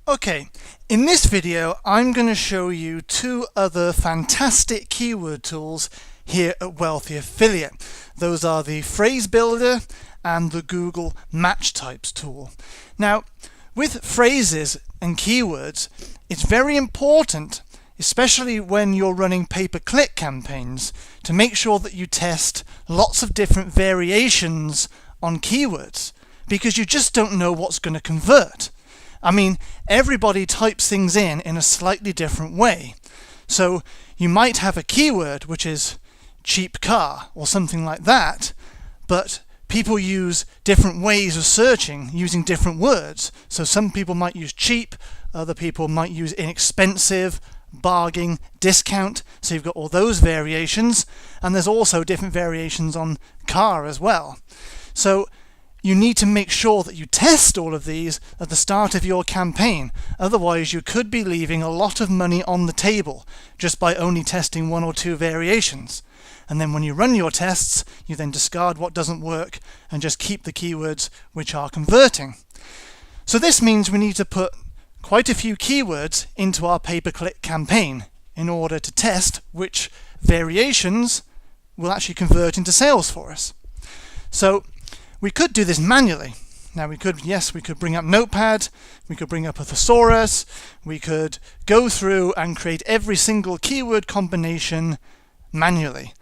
Okay, in this video I'm going to show you two other fantastic keyword tools here at Wealthy Affiliate. Those are the Phrase Builder and the Google Match Types tool. Now, with phrases and keywords, it's very important, especially when you're running pay-per-click campaigns, to make sure that you test lots of different variations on keywords, because you just don't know what's going to convert. I mean, everybody types things in a slightly different way. So you might have a keyword which is cheap car or something like that, but people use different ways of searching using different words. So some people might use cheap, other people might use inexpensive, bargain, discount. So you've got all those variations, and there's also different variations on car as well. So you need to make sure that you test all of these at the start of your campaign. Otherwise, you could be leaving a lot of money on the table just by only testing one or two variations. And then when you run your tests, you then discard what doesn't work and just keep the keywords which are converting. So this means we need to put quite a few keywords into our pay-per-click campaign in order to test which variations will actually convert into sales for us. So we could do this manually. Now we could bring up Notepad, we could bring up a thesaurus, we could go through and create every single keyword combination manually.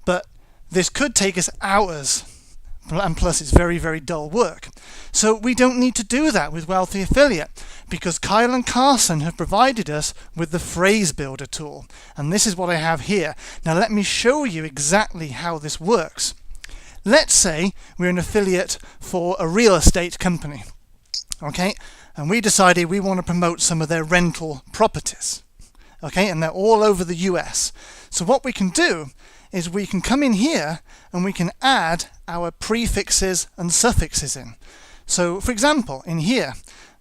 But this could take us hours, and plus it's very, very dull work. So we don't need to do that with Wealthy Affiliate, because Kyle and Carson have provided us with the Phrase Builder tool. And this is what I have here. Now let me show you exactly how this works. Let's say we're an affiliate for a real estate company, okay? And we decided we want to promote some of their rental properties, okay? And they're all over the US. So what we can do is we can come in here and we can add our prefixes and suffixes in. So for example, in here,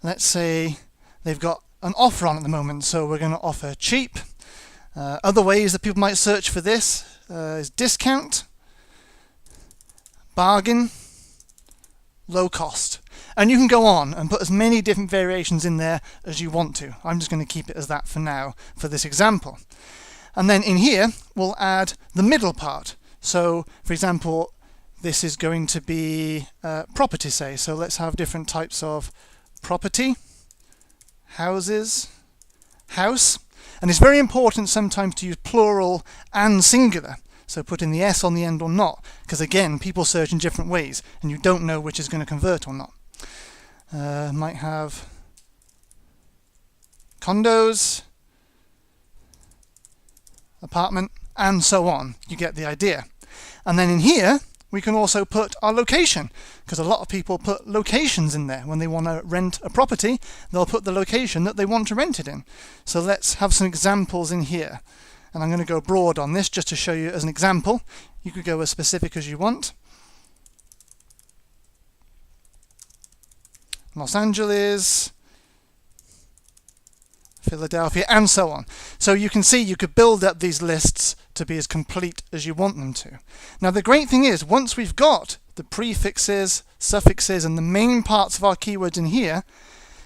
let's say they've got an offer on at the moment, so we're going to offer cheap. Other ways that people might search for this is discount, bargain, low cost. And you can go on and put as many different variations in there as you want to. I'm just going to keep it as that for now for this example. And then in here we'll add the middle part. So for example, this is going to be property, say. So let's have different types of property, houses, house. And it's very important sometimes to use plural and singular. So putting the S on the end or not, because again, people search in different ways, and you don't know which is going to convert or not. Might have condos, apartment, and so on. You get the idea. And then in here, we can also put our location, because a lot of people put locations in there. When they want to rent a property, they'll put the location that they want to rent it in. So let's have some examples in here. And I'm going to go broad on this just to show you as an example. You could go as specific as you want. Los Angeles, Philadelphia, and so on. So you can see you could build up these lists to be as complete as you want them to. Now the great thing is, once we've got the prefixes, suffixes, and the main parts of our keywords in here,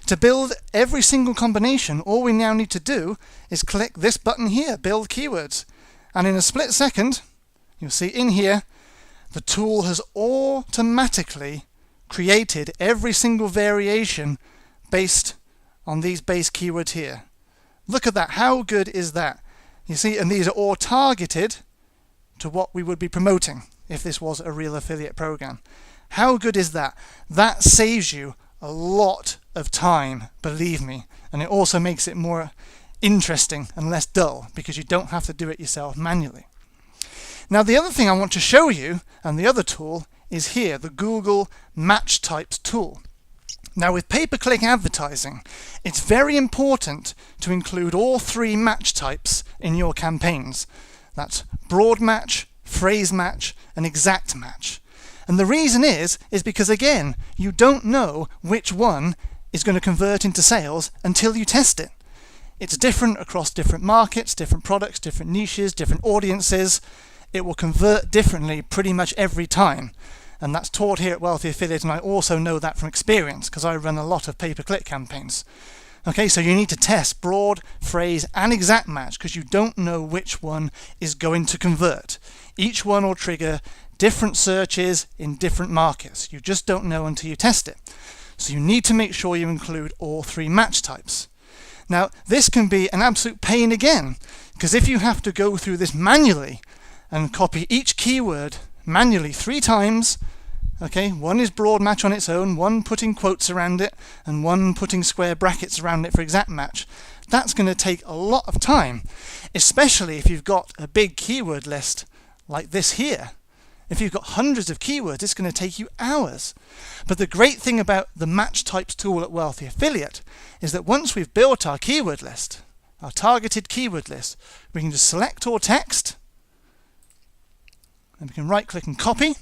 to build every single combination, all we now need to do is click this button here, Build Keywords. And in a split second, you'll see in here, the tool has automatically created every single variation based on these base keywords here. Look at that, how good is that? You see, and these are all targeted to what we would be promoting if this was a real affiliate program. How good is that? That saves you a lot of time, believe me, and it also makes it more interesting and less dull because you don't have to do it yourself manually. Now the other thing I want to show you, and the other tool, is here, the Google Match Types tool. Now with pay-per-click advertising, it's very important to include all three match types in your campaigns. That's broad match, phrase match, and exact match. And the reason is because again, you don't know which one is going to convert into sales until you test it. It's different across different markets, different products, different niches, different audiences. It will convert differently pretty much every time. And that's taught here at Wealthy Affiliate, and I also know that from experience because I run a lot of pay-per-click campaigns. Okay, so you need to test broad, phrase, and exact match because you don't know which one is going to convert. Each one will trigger different searches in different markets. You just don't know until you test it. So you need to make sure you include all 3 match types. Now, this can be an absolute pain again, because if you have to go through this manually and copy each keyword manually 3 times, okay, one is broad match on its own, one putting quotes around it, and one putting square brackets around it for exact match. That's going to take a lot of time, especially if you've got a big keyword list like this here. If you've got hundreds of keywords, it's going to take you hours. But the great thing about the Match Types tool at Wealthy Affiliate is that once we've built our keyword list, our targeted keyword list, we can just select all text, and we can right-click and copy.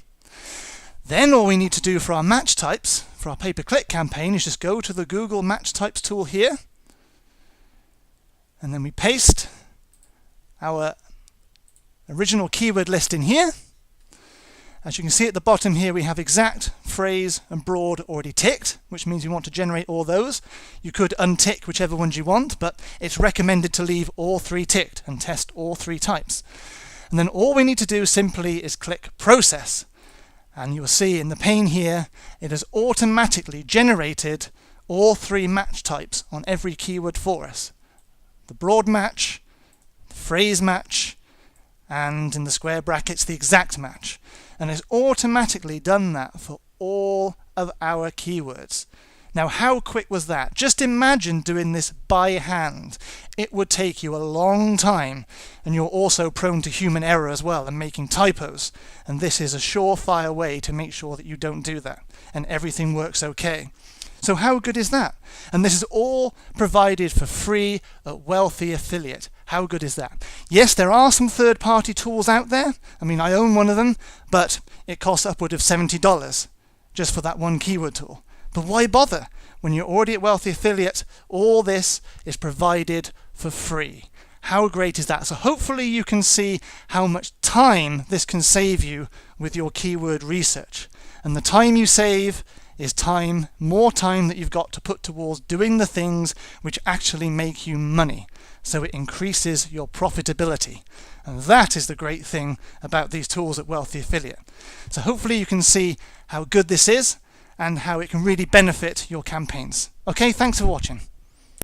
Then all we need to do for our match types, for our pay-per-click campaign, is just go to the Google Match Types tool here, and then we paste our original keyword list in here. As you can see at the bottom here, we have exact, phrase, and broad already ticked, which means we want to generate all those. You could untick whichever ones you want, but it's recommended to leave all 3 ticked and test all 3 types. And then all we need to do simply is click Process. And you'll see in the pane here, it has automatically generated all 3 match types on every keyword for us. The broad match, the phrase match, and in the square brackets, the exact match. And it's automatically done that for all of our keywords. Now, how quick was that? Just imagine doing this by hand. It would take you a long time, and you're also prone to human error as well and making typos. And this is a surefire way to make sure that you don't do that and everything works okay. So how good is that? And this is all provided for free at Wealthy Affiliate. How good is that? Yes, there are some third-party tools out there. I mean, I own one of them, but it costs upward of $70 just for that one keyword tool. But why bother? When you're already at Wealthy Affiliate, all this is provided for free. How great is that? So hopefully you can see how much time this can save you with your keyword research. And the time you save is time, more time that you've got to put towards doing the things which actually make you money. So it increases your profitability. And that is the great thing about these tools at Wealthy Affiliate. So hopefully you can see how good this is and how it can really benefit your campaigns. Okay, thanks for watching.